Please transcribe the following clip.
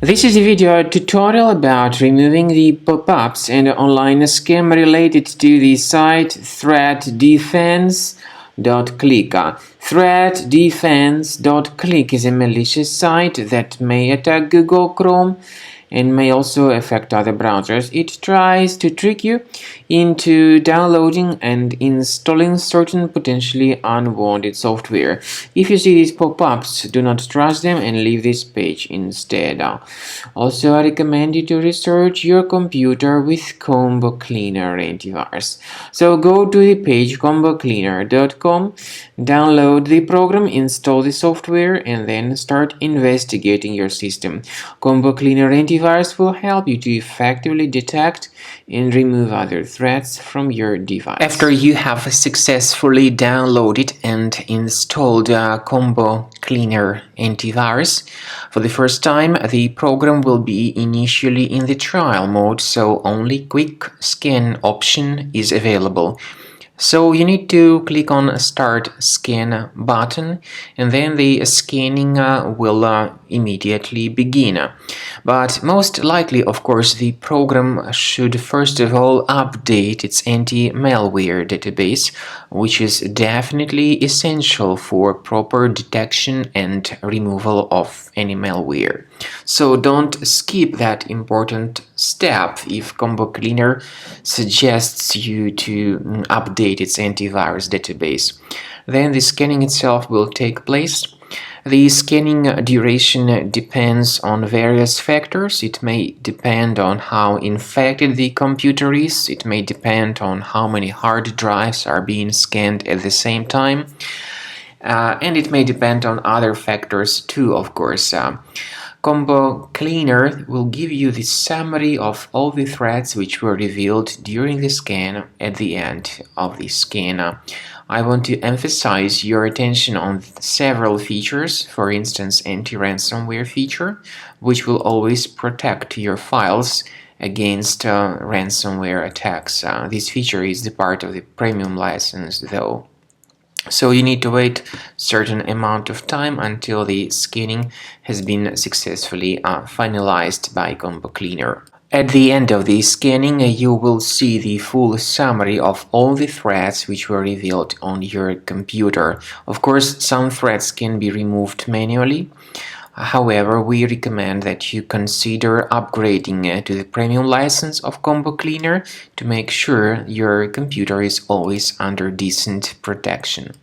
This is a video tutorial about removing the pop-ups and online scam related to the site Threatdefense.click. Threatdefense.click is a malicious site that may attack Google Chrome and may also affect other browsers. It tries to trick you into downloading and installing certain potentially unwanted software. If you see these pop-ups, do not trust them and leave this page instead. Also, I recommend you to research your computer with Combo Cleaner antivirus. So go to the page combocleaner.com, download the program, install the software, and then start investigating your system. Combo Cleaner antivirus will help you to effectively detect and remove other threats from your device. After you have successfully downloaded and installed Combo Cleaner antivirus for the first time, the program will be initially in the trial mode, so only quick scan option is available. So you need to click on Start Scan button, and then the scanning will immediately begin. But most likely, of course, the program should first of all update its anti-malware database, which is definitely essential for proper detection and removal of any malware. So don't skip that important step if Combo Cleaner suggests you to update its antivirus database. Then the scanning itself will take place. The scanning duration depends on various factors. It may depend on how infected the computer is. It may depend on how many hard drives are being scanned at the same time. And it may depend on other factors too, of course. Combo Cleaner will give you the summary of all the threats which were revealed during the scan at the end of the scan. I want to emphasize your attention on several features, for instance, anti-ransomware feature, which will always protect your files against ransomware attacks. This feature is the part of the premium license, though. So you need to wait a certain amount of time until the scanning has been successfully finalized by Combo Cleaner. At the end of the scanning, you will see the full summary of all the threats which were revealed on your computer. Of course, some threats can be removed manually. However, we recommend that you consider upgrading to the premium license of Combo Cleaner to make sure your computer is always under decent protection.